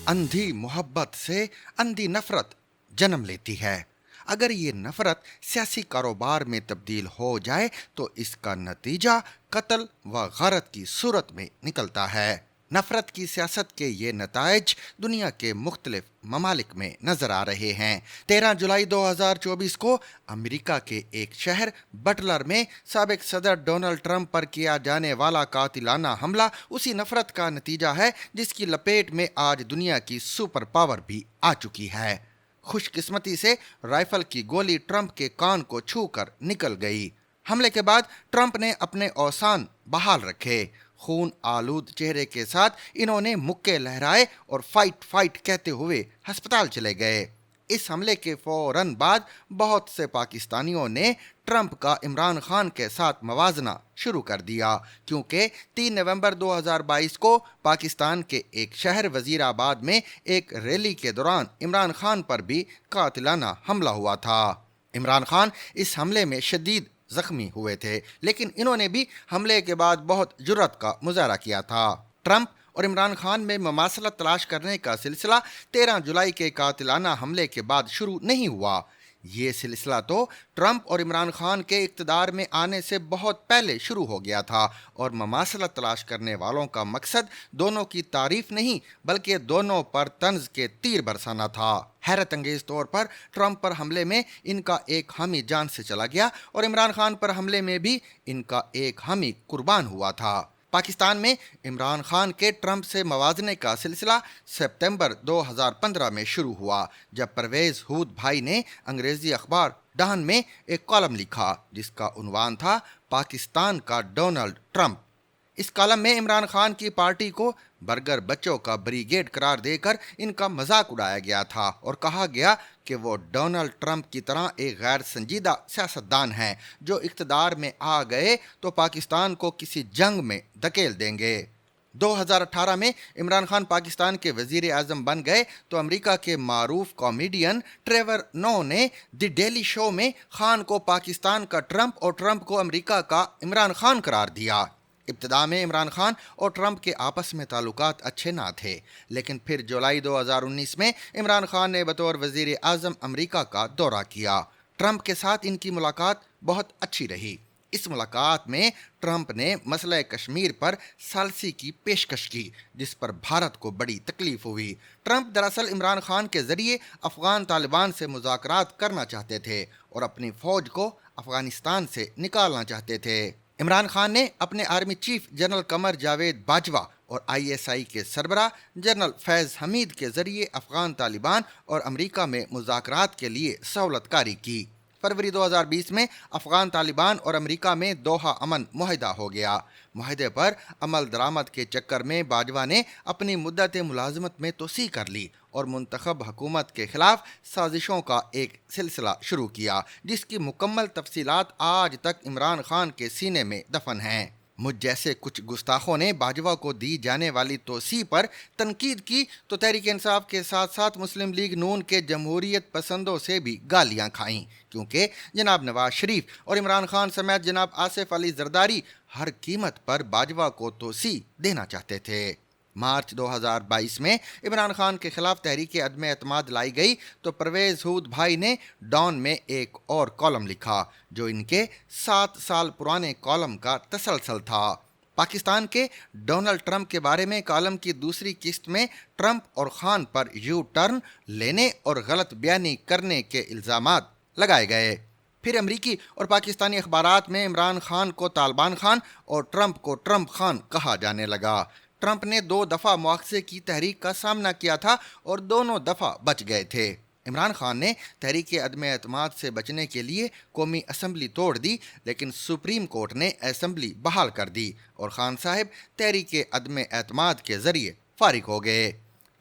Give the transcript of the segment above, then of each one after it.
अंधी मोहब्बत से अंधी नफरत जन्म लेती है। अगर ये नफरत सियासी कारोबार में तब्दील हो जाए तो इसका नतीजा कत्ल व गरत की सूरत में निकलता है। नफरत की सियासत के ये नताइज दुनिया के मुख्तलिफ ममालिक में नजर आ रहे हैं। 13 जुलाई 2024 को अमेरिका के एक शहर बटलर में साबिक सदर डोनाल्ड ट्रंप पर किया जाने वाला कातिलाना हमला उसी नफरत का नतीजा है जिसकी लपेट में आज दुनिया की सुपर पावर भी आ चुकी है। खुशकिस्मती से राइफल की गोली ट्रंप के कान को छूकर निकल गई। हमले के बाद ट्रंप ने अपने औसान बहाल रखे। खून आलूद चेहरे के साथ इन्होंने मुक्के लहराए और फाइट फाइट कहते हुए अस्पताल चले गए। इस हमले के फौरन बाद बहुत से पाकिस्तानियों ने ट्रंप का इमरान खान के साथ मवाजना शुरू कर दिया, क्योंकि 3 नवंबर 2022 को पाकिस्तान के एक शहर वजीराबाद में एक रैली के दौरान इमरान खान पर भी कातिलाना हमला हुआ था। इमरान खान इस हमले में शदीद जख्मी हुए थे, लेकिन इन्होंने भी हमले के बाद बहुत जुर्रत का मुजाहरा किया था। ट्रंप और इमरान खान में ममासलत तलाश करने का सिलसिला 13 जुलाई के कातिलाना हमले के बाद शुरू नहीं हुआ। ये सिलसिला तो ट्रंप और इमरान खान के इक़्तिदार में आने से बहुत पहले शुरू हो गया था और ममासलत तलाश करने वालों का मकसद दोनों की तारीफ नहीं बल्कि दोनों पर तंज के तीर बरसाना था। हैरत अंगेज तौर पर ट्रंप पर हमले में इनका एक हामी जान से चला गया और इमरान खान पर हमले में भी इनका एक हामी कुर्बान हुआ था। पाकिस्तान में इमरान खान के ट्रंप से मवाजने का सिलसिला सितंबर 2015 में शुरू हुआ, जब परवेज हूद भाई ने अंग्रेजी अखबार डहन में एक कॉलम लिखा जिसका उन्वान था पाकिस्तान का डोनाल्ड ट्रंप। इस कॉलम में इमरान खान की पार्टी को बर्गर बच्चों का ब्रिगेड करार देकर इनका मजाक उड़ाया गया था और कहा गया कि वो डोनाल्ड ट्रंप की तरह एक गैर संजीदा सियासतदान हैं जो इक़्तिदार में आ गए तो पाकिस्तान को किसी जंग में धकेल देंगे। 2018 में इमरान खान पाकिस्तान के वजीर आज़म बन गए तो अमेरिका के मारूफ कॉमेडियन ट्रेवर नो ने द डेली शो में खान को पाकिस्तान का ट्रंप और ट्रंप को अमेरिका का इमरान खान करार दिया। इब्तिदा में इमरान खान और ट्रंप के आपस में ताल्लुकात अच्छे ना थे, लेकिन फिर जुलाई 2019 में इमरान खान ने बतौर वजीर आज़म अमेरिका का दौरा किया। ट्रंप के साथ इनकी मुलाकात बहुत अच्छी रही। इस मुलाकात में ट्रंप ने मसला कश्मीर पर सालसी की पेशकश की, जिस पर भारत को बड़ी तकलीफ हुई। ट्रंप दरअसल इमरान खान के जरिए अफगान तालिबान से मुज़ाकरात करना चाहते थे और अपनी फौज को अफगानिस्तान से निकालना चाहते थे। इमरान खान ने अपने army chief general Qamar Javed Bajwa और ISI के सरबरा जनरल फैज़ हमीद के जरिए अफगान तालिबान और अमेरिका में मुज़ाकरात के लिए सहूलतकारी की। फरवरी 2020 में अफगान तालिबान और अमेरिका में दोहा अमन मुआहदा हो गया। मुआहदे पर अमल दरामद के चक्कर में बाजवा ने अपनी मुद्दत मुलाजमत में तोसी कर ली और मुंतखब हुकूमत के खिलाफ साजिशों का एक सिलसिला शुरू किया, जिसकी मुकम्मल तफसीलात आज तक इमरान खान के सीने में दफन हैं। मुझ जैसे कुछ गुस्ताखों ने बाजवा को दी जाने वाली तोसी पर तनकीद की तो तहरीक इंसाफ के साथ साथ मुस्लिम लीग नून के जमहूरियत पसंदों से भी गालियां खाईं, क्योंकि जनाब नवाज शरीफ और इमरान खान समेत जनाब आसिफ अली जरदारी हर कीमत पर बाजवा को तोसी देना चाहते थे। मार्च 2022 में इमरान खान के खिलाफ तहरीक अदम एतमाद लाई गई तो परवेज हूद भाई ने डॉन में एक और कॉलम लिखा जो इनके 7 साल पुराने कॉलम का तसलसल था। पाकिस्तान के डोनाल्ड ट्रंप के बारे में कॉलम की दूसरी किस्त में ट्रंप और खान पर यू टर्न लेने और गलत बयानी करने के इल्ज़ामात लगाए गए। फिर अमरीकी और पाकिस्तानी अखबारात में इमरान खान को तालिबान खान और ट्रंप को ट्रंप खान कहा जाने लगा। ट्रंप ने 2 दफ़ा मुआख़ज़े की तहरीक का सामना किया था और दोनों दफ़ा बच गए थे। इमरान खान ने तहरीक अदम एतमाद से बचने के लिए कौमी असम्बली तोड़ दी, लेकिन सुप्रीम कोर्ट ने असम्बली बहाल कर दी और खान साहब तहरीक अदम एतमाद के ज़रिए फारिग हो गए।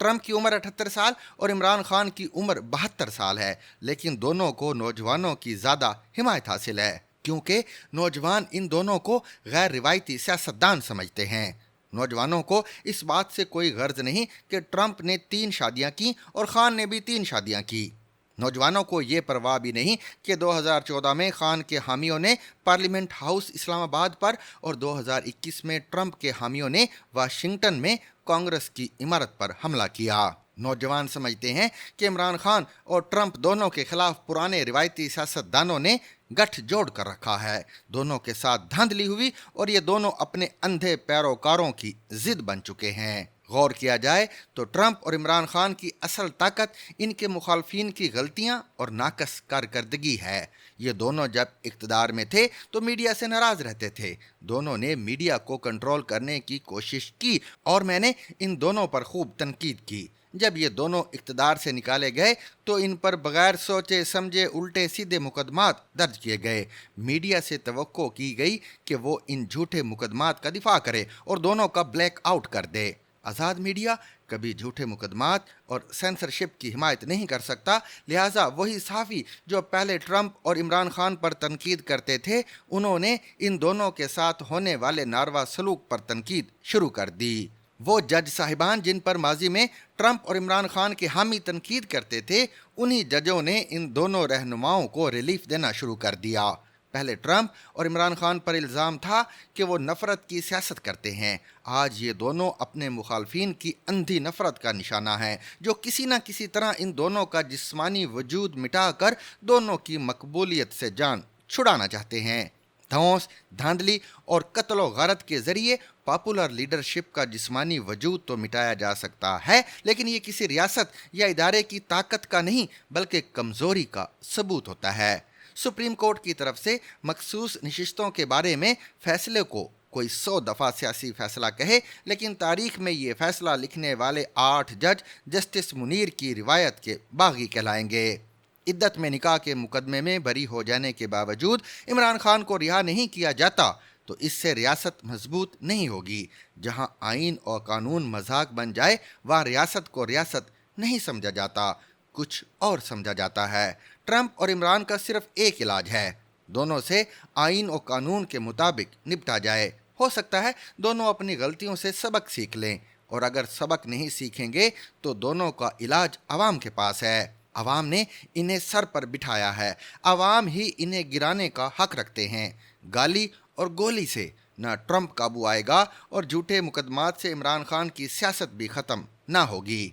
ट्रंप की उम्र 78 साल और इमरान खान की उम्र 72 साल है, लेकिन दोनों को नौजवानों की ज़्यादा हिमायत हासिल है, क्योंकि नौजवान इन दोनों को गैर रिवायती सियासतदान समझते हैं। नौजवानों को इस बात से कोई गर्ज नहीं कि ट्रंप ने 3 शादियां की और खान ने भी 3 शादियां की। नौजवानों को ये परवाह भी नहीं कि 2014 में खान के हामियों ने पार्लियामेंट हाउस इस्लामाबाद पर और 2021 में ट्रंप के हामियों ने वाशिंगटन में कांग्रेस की इमारत पर हमला किया। नौजवान समझते हैं कि इमरान खान और ट्रंप दोनों के खिलाफ पुराने रिवायती सियासतदानों ने गठजोड़ कर रखा है। दोनों के साथ धांधली हुई और ये दोनों अपने अंधे पैरोकारों की जिद बन चुके हैं। गौर किया जाए तो ट्रंप और इमरान खान की असल ताकत इनके मुखालफिन की गलतियां और नाकस कारकर्दगी है। ये दोनों जब इख्तिदार में थे तो मीडिया से नाराज रहते थे। दोनों ने मीडिया को कंट्रोल करने की कोशिश की और मैंने इन दोनों पर खूब तनकीद की। जब ये दोनों इख्तिदार से निकाले गए तो इन पर बगैर सोचे समझे उल्टे सीधे मुकदमात दर्ज किए गए। मीडिया से तवक्को की गई कि वो इन झूठे मुकदमात का दिफा करे और दोनों का ब्लैक आउट कर दे। आज़ाद मीडिया कभी झूठे मुकदमात और सेंसरशिप की हिमायत नहीं कर सकता, लिहाजा वही सहाफ़ी जो पहले ट्रंप और इमरान खान पर तनकीद करते थे, उन्होंने इन दोनों के साथ होने वाले नारवा सलूक पर तनकीद शुरू कर दी। वो जज साहिबान जिन पर माजी में ट्रंप और इमरान खान के हामी तनकीद करते थे, उन्हीं जजों ने इन दोनों रहनुमाओं को रिलीफ देना शुरू कर दिया। पहले ट्रंप और इमरान खान पर इल्ज़ाम था कि वो नफ़रत की सियासत करते हैं। आज ये दोनों अपने मुखालफिन की अंधी नफ़रत का निशाना है, जो किसी न किसी तरह इन दोनों का जिस्मानी वजूद मिटाकर दोनों की मकबूलियत से जान छुड़ाना चाहते हैं। धौंस, धांधली और कत्ल गारत के ज़रिए पॉपुलर लीडरशिप का जिस्मानी वजूद तो मिटाया जा सकता है, लेकिन ये किसी रियासत या इदारे की ताकत का नहीं बल्कि कमज़ोरी का सबूत होता है। सुप्रीम कोर्ट की तरफ से मखसूस नशिस्तों के बारे में फैसले को कोई 100 दफ़ा सियासी फैसला कहे, लेकिन तारीख में ये फैसला लिखने वाले 8 जज जस्टिस मुनीर की रिवायत के बागी कहलाएंगे। इद्दत में निकाह के मुकदमे में बरी हो जाने के बावजूद इमरान खान को रिहा नहीं किया जाता तो इससे रियासत मजबूत नहीं होगी। जहां आइन और कानून मजाक बन जाए, वहाँ रियासत को रियासत नहीं समझा जाता, कुछ और समझा जाता है। ट्रंप और इमरान का सिर्फ एक इलाज है, दोनों से आइन और कानून के मुताबिक निपटा जाए। हो सकता है दोनों अपनी गलतियों से सबक सीख लें, और अगर सबक नहीं सीखेंगे तो दोनों का इलाज अवाम के पास है। अवाम ने इन्हें सर पर बिठाया है, अवाम ही इन्हें गिराने का हक रखते हैं। गाली और गोली से न ट्रंप काबू आएगा और झूठे मुकदमात से इमरान खान की सियासत भी ख़त्म ना होगी।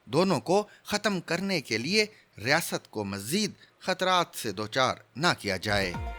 दोनों को ख़त्म करने के लिए रियासत को मज़ीद ख़तरात से दोचार ना किया जाए।